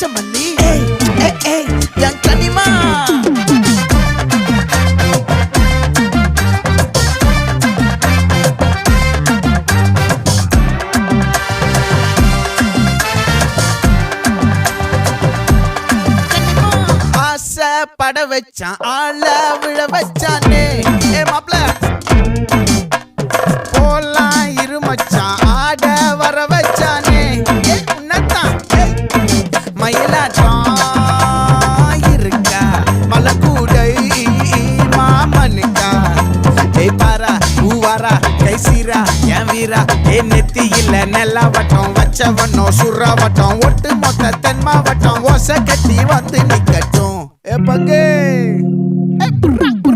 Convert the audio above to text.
மல்லி என் கனிமா பட வச்சான் ஆள விழ வச்சானே மாப்ள போலாம் இருமச்சான் ஆட வர வச்சானே உன்னத்தான் மயிலாட்டம் இருக்கா மலக்கூடை மாமனுக்கா பாரா பூவாரா கைசீரா என் வீரா நெத்தி இல்ல நெல்லா வட்டம் வச்சவனோ சுறா வட்டம் ஒட்டு மொத்த தென் மாவட்டம் ஓசை கட்டி வந்து நிக்கட்டும் பங்கே